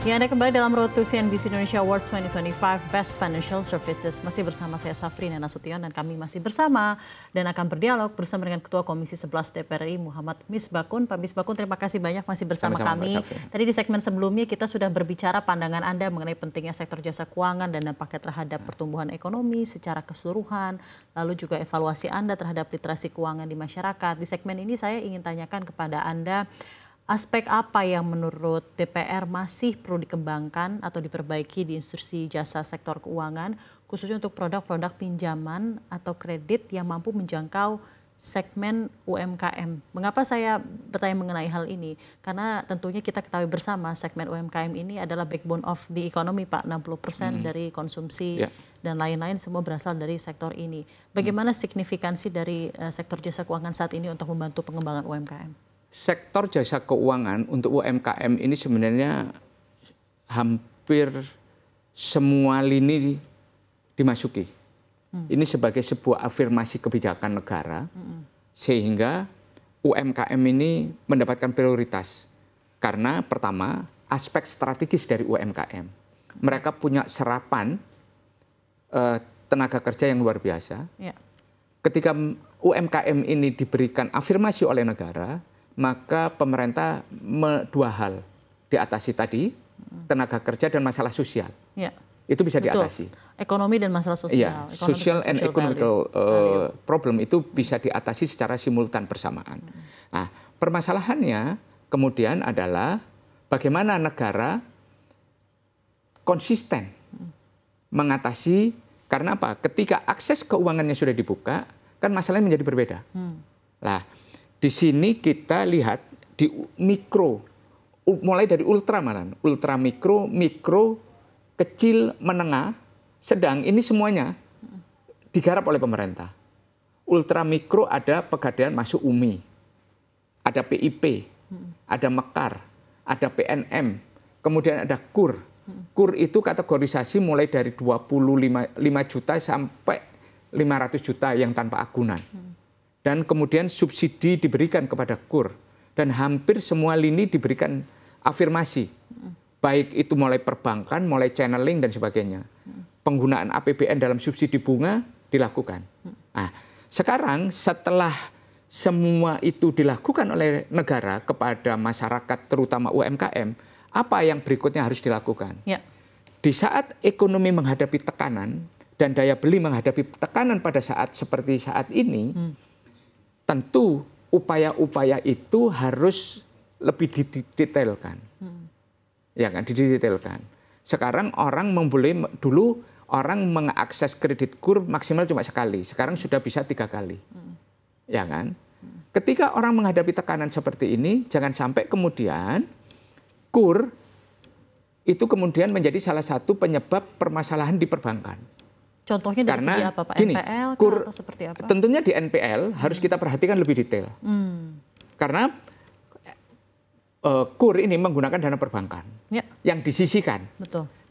Ya, Anda kembali dalam Road to CNBC Indonesia Awards 2025 Best Financial Services. Masih bersama saya Safrina Nasution dan kami masih bersama dan akan berdialog bersama dengan Ketua Komisi 11 DPR RI Muhammad Misbakun. Pak Misbakun, terima kasih banyak masih bersama kami. Tadi di segmen sebelumnya kita sudah berbicara pandangan Anda mengenai pentingnya sektor jasa keuangan dan dampaknya terhadap pertumbuhan ekonomi secara keseluruhan, lalu juga evaluasi Anda terhadap literasi keuangan di masyarakat. Di segmen ini saya ingin tanyakan kepada Anda, aspek apa yang menurut DPR masih perlu dikembangkan atau diperbaiki di institusi jasa sektor keuangan, khususnya untuk produk-produk pinjaman atau kredit yang mampu menjangkau segmen UMKM. Mengapa saya bertanya mengenai hal ini? Karena tentunya kita ketahui bersama segmen UMKM ini adalah backbone of the economy, Pak. 60% dari konsumsi dan lain-lain semua berasal dari sektor ini. Bagaimana signifikansi dari sektor jasa keuangan saat ini untuk membantu pengembangan UMKM? Sektor jasa keuangan untuk UMKM ini sebenarnya hampir semua lini dimasuki. Ini sebagai sebuah afirmasi kebijakan negara, sehingga UMKM ini mendapatkan prioritas. Karena pertama, aspek strategis dari UMKM. Mereka punya serapan tenaga kerja yang luar biasa. Ketika UMKM ini diberikan afirmasi oleh negara, maka pemerintah dua hal diatasi tadi, tenaga kerja dan masalah sosial. Itu bisa diatasi. Ekonomi dan masalah sosial. Social and economical problem itu bisa diatasi secara simultan bersamaan. Nah, permasalahannya kemudian adalah bagaimana negara konsisten mengatasi, karena apa? Ketika akses keuangannya sudah dibuka, kan masalahnya menjadi berbeda. Nah, di sini kita lihat di mikro, mulai dari ultra mikro, kecil, menengah, sedang, ini semuanya digarap oleh pemerintah. Ultra mikro ada Pegadaian masuk UMI, ada PIP, ada Mekar, ada PNM, kemudian ada KUR. KUR itu kategorisasi mulai dari 25 juta sampai 500 juta yang tanpa agunan. Dan kemudian subsidi diberikan kepada KUR. Dan hampir semua lini diberikan afirmasi. Baik itu mulai perbankan, mulai channeling dan sebagainya. Penggunaan APBN dalam subsidi bunga dilakukan. Nah, sekarang setelah semua itu dilakukan oleh negara kepada masyarakat terutama UMKM, apa yang berikutnya harus dilakukan? Di saat ekonomi menghadapi tekanan dan daya beli menghadapi tekanan pada saat seperti saat ini, tentu upaya-upaya itu harus lebih didetailkan. Ya kan, didetailkan. Sekarang orang dulu orang mengakses kredit KUR maksimal cuma sekali, sekarang sudah bisa 3 kali. Ya kan? Ketika orang menghadapi tekanan seperti ini, jangan sampai kemudian KUR itu kemudian menjadi salah satu penyebab permasalahan di perbankan. Contohnya dari segi apa, Pak? NPL atau seperti apa? Tentunya di NPL harus kita perhatikan lebih detail. Karena KUR ini menggunakan dana perbankan yang disisihkan.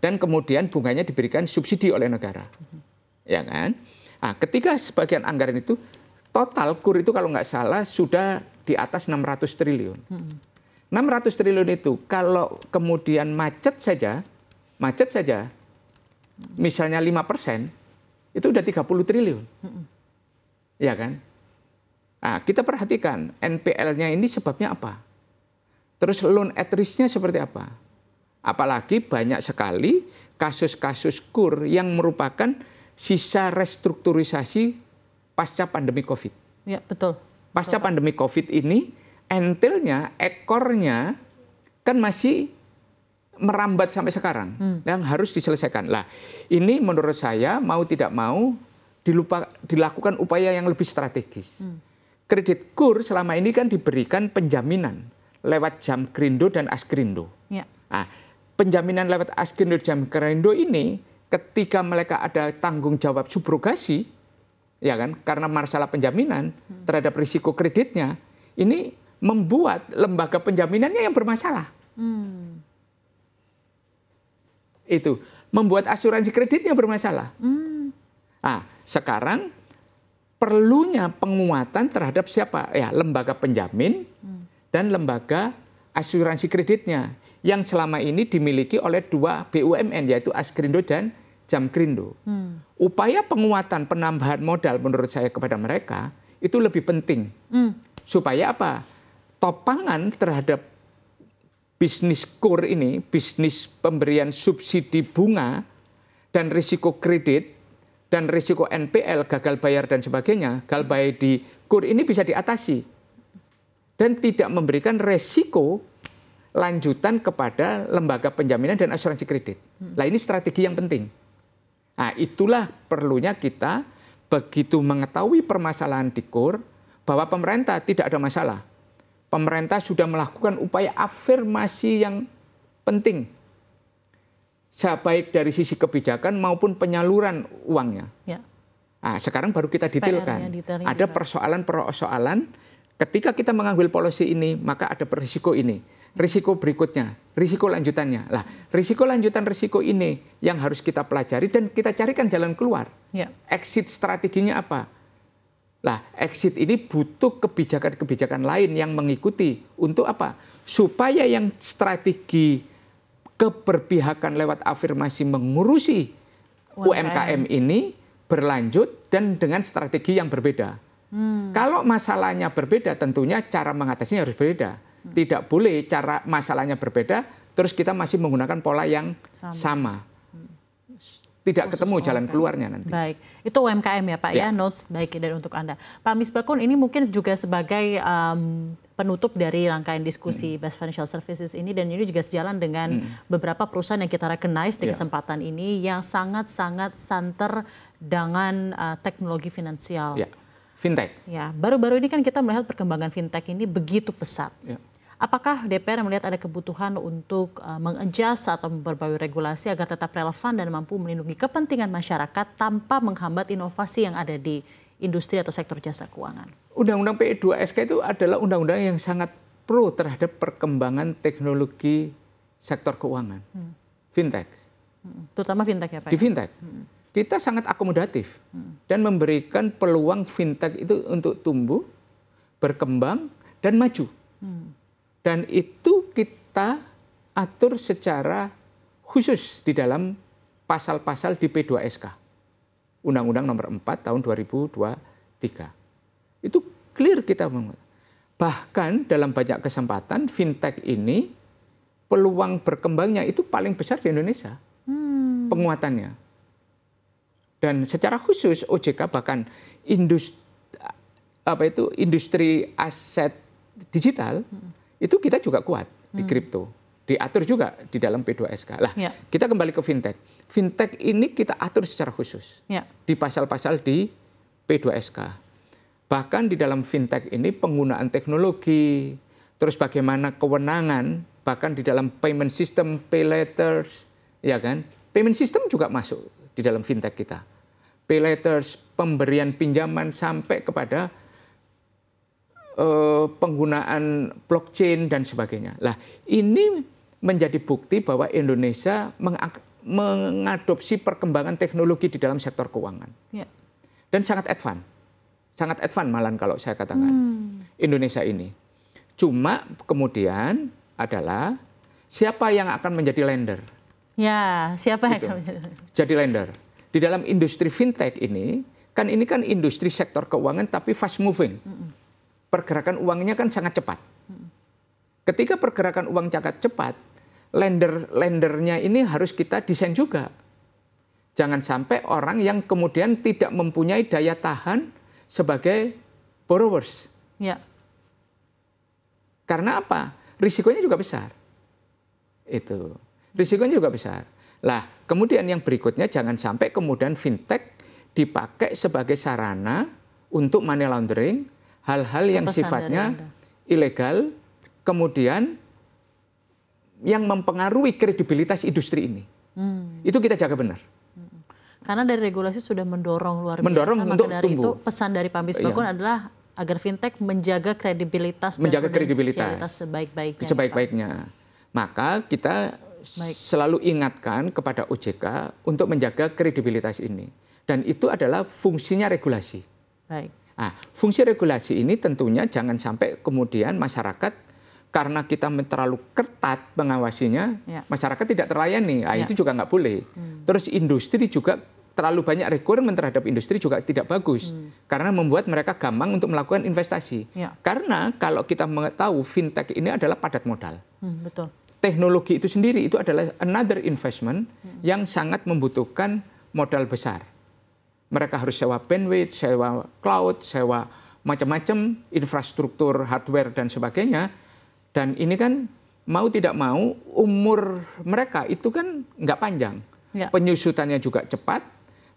Dan kemudian bunganya diberikan subsidi oleh negara. Ya kan? Nah, ketika sebagian anggaran itu, total KUR itu kalau nggak salah sudah di atas 600 triliun. 600 triliun itu kalau kemudian macet saja, misalnya 5%, itu udah 30 triliun. Ya kan? Nah, kita perhatikan NPL-nya ini sebabnya apa? Terus loan at risk-nya seperti apa? Apalagi banyak sekali kasus-kasus KUR yang merupakan sisa restrukturisasi pasca pandemi COVID. Ya, betul. Pasca pandemi COVID ini, entilnya, ekornya kan masih merambat sampai sekarang yang harus diselesaikan. Lah, ini menurut saya mau tidak mau dilakukan upaya yang lebih strategis. Kredit KUR selama ini kan diberikan penjaminan lewat Jamkrindo dan Askrindo. Nah, penjaminan lewat Askrindo dan Jamkrindo ini ketika mereka ada tanggung jawab subrogasi, ya kan, karena masalah penjaminan terhadap risiko kreditnya, ini membuat lembaga penjaminannya yang bermasalah. Itu membuat asuransi kreditnya bermasalah. Nah, sekarang perlunya penguatan terhadap siapa? Ya, lembaga penjamin dan lembaga asuransi kreditnya. yang selama ini dimiliki oleh 2 BUMN, yaitu Askrindo dan Jamkrindo. Upaya penguatan penambahan modal menurut saya kepada mereka itu lebih penting. Supaya apa? Topangan terhadap bisnis core ini, bisnis pemberian subsidi bunga dan risiko kredit dan risiko NPL, gagal bayar dan sebagainya, galbay di core ini bisa diatasi dan tidak memberikan resiko lanjutan kepada lembaga penjaminan dan asuransi kredit. Nah, ini strategi yang penting. Nah, itulah perlunya kita begitu mengetahui permasalahan di core bahwa pemerintah tidak ada masalah. Pemerintah sudah melakukan upaya afirmasi yang penting, baik dari sisi kebijakan maupun penyaluran uangnya. Ya. Nah, sekarang baru kita detailkan. Ada persoalan-persoalan ketika kita mengambil policy ini, maka ada risiko ini. Risiko berikutnya, risiko lanjutannya. Lah, risiko lanjutan risiko ini yang harus kita pelajari dan kita carikan jalan keluar. Ya. Exit strateginya apa? Lah, exit ini butuh kebijakan-kebijakan lain yang mengikuti. Untuk apa? Supaya yang strategi keberpihakan lewat afirmasi mengurusi UMKM ini berlanjut dan dengan strategi yang berbeda. Kalau masalahnya berbeda, tentunya cara mengatasinya harus berbeda. Tidak boleh cara masalahnya berbeda, terus kita masih menggunakan pola yang sama. Tidak ketemu jalan keluarnya nanti. Baik, itu UMKM ya Pak ya, notes baik dari untuk Anda. Pak Misbakun, ini mungkin juga sebagai penutup dari rangkaian diskusi Best Financial Services ini, dan ini juga sejalan dengan beberapa perusahaan yang kita recognize di kesempatan ini yang sangat-sangat santer dengan teknologi finansial. Fintech. Ya, baru-baru ini kan kita melihat perkembangan fintech ini begitu pesat. Apakah DPR melihat ada kebutuhan untuk mengadjust atau memperbarui regulasi agar tetap relevan dan mampu melindungi kepentingan masyarakat tanpa menghambat inovasi yang ada di industri atau sektor jasa keuangan? Undang-Undang PE2SK itu adalah undang-undang yang sangat pro terhadap perkembangan teknologi sektor keuangan. Fintech. Terutama fintech ya Pak? Di fintech. Kita sangat akomodatif dan memberikan peluang fintech itu untuk tumbuh, berkembang, dan maju. Dan itu kita atur secara khusus di dalam pasal-pasal di P2SK. Undang-Undang nomor 4 tahun 2023. Itu clear kita. Bahkan dalam banyak kesempatan fintech ini peluang berkembangnya itu paling besar di Indonesia. Penguatannya. Dan secara khusus OJK bahkan industri aset digital itu kita juga kuat di kripto, diatur juga di dalam P2SK. Lah, kita kembali ke fintech. Fintech ini kita atur secara khusus di pasal-pasal di P2SK. Bahkan di dalam fintech ini penggunaan teknologi, terus bagaimana kewenangan, bahkan di dalam payment system, pay letters, ya kan? Payment system juga masuk di dalam fintech kita. Pay letters, pemberian pinjaman sampai kepada penggunaan blockchain dan sebagainya. Lah, ini menjadi bukti bahwa Indonesia mengadopsi perkembangan teknologi di dalam sektor keuangan. Dan sangat advance malahan kalau saya katakan Indonesia ini. Cuma kemudian adalah siapa yang akan menjadi lender? Ya, siapa yang akan jadi lender? Di dalam industri fintech ini kan industri sektor keuangan tapi fast moving. Pergerakan uangnya kan sangat cepat. Ketika pergerakan uang sangat cepat, lendernya ini harus kita desain juga. Jangan sampai orang yang kemudian tidak mempunyai daya tahan sebagai borrowers. Karena apa? Risikonya juga besar. Itu. Risikonya juga besar. Lah, kemudian yang berikutnya jangan sampai kemudian fintech dipakai sebagai sarana untuk money laundering, hal-hal yang sifatnya ilegal, kemudian yang mempengaruhi kredibilitas industri ini. Itu kita jaga benar. Karena dari regulasi sudah mendorong luar biasa. Untuk dari tumbuh. Itu pesan dari Pak Misbakun adalah agar fintech menjaga kredibilitas dan kredensialitas sebaik-baiknya. Maka kita selalu ingatkan kepada OJK untuk menjaga kredibilitas ini. Dan itu adalah fungsinya regulasi. Nah, fungsi regulasi ini tentunya jangan sampai kemudian masyarakat karena kita terlalu ketat mengawasinya, masyarakat tidak terlayani. Nah, itu juga nggak boleh. Terus industri juga terlalu banyak requirement terhadap industri juga tidak bagus. Karena membuat mereka gampang untuk melakukan investasi. Karena kalau kita tahu fintech ini adalah padat modal. Betul. Teknologi itu sendiri itu adalah another investment yang sangat membutuhkan modal besar. Mereka harus sewa bandwidth, sewa cloud, sewa macam-macam infrastruktur, hardware, dan sebagainya. Dan ini kan mau tidak mau umur mereka itu kan nggak panjang. Penyusutannya juga cepat.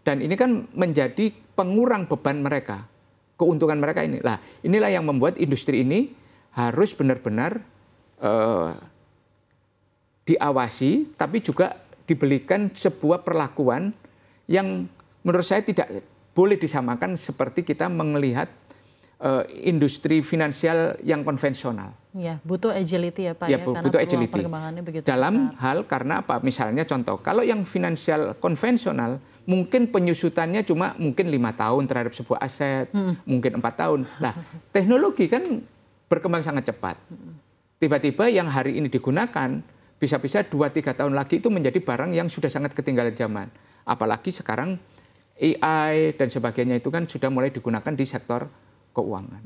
Dan ini kan menjadi pengurang beban mereka. Keuntungan mereka ini. Nah, inilah yang membuat industri ini harus benar-benar diawasi, tapi juga diberikan sebuah perlakuan yang menurut saya tidak boleh disamakan seperti kita melihat industri finansial yang konvensional. Ya, butuh agility ya Pak. Ya, butuh agility. Perkembangannya begitu dalam besar. hal karena apa? Misalnya contoh, kalau yang finansial konvensional mungkin penyusutannya cuma mungkin 5 tahun terhadap sebuah aset, mungkin 4 tahun. Nah, teknologi kan berkembang sangat cepat. Tiba-tiba yang hari ini digunakan bisa-bisa 2-3 tahun lagi itu menjadi barang yang sudah sangat ketinggalan zaman. Apalagi sekarang AI dan sebagainya itu kan sudah mulai digunakan di sektor keuangan.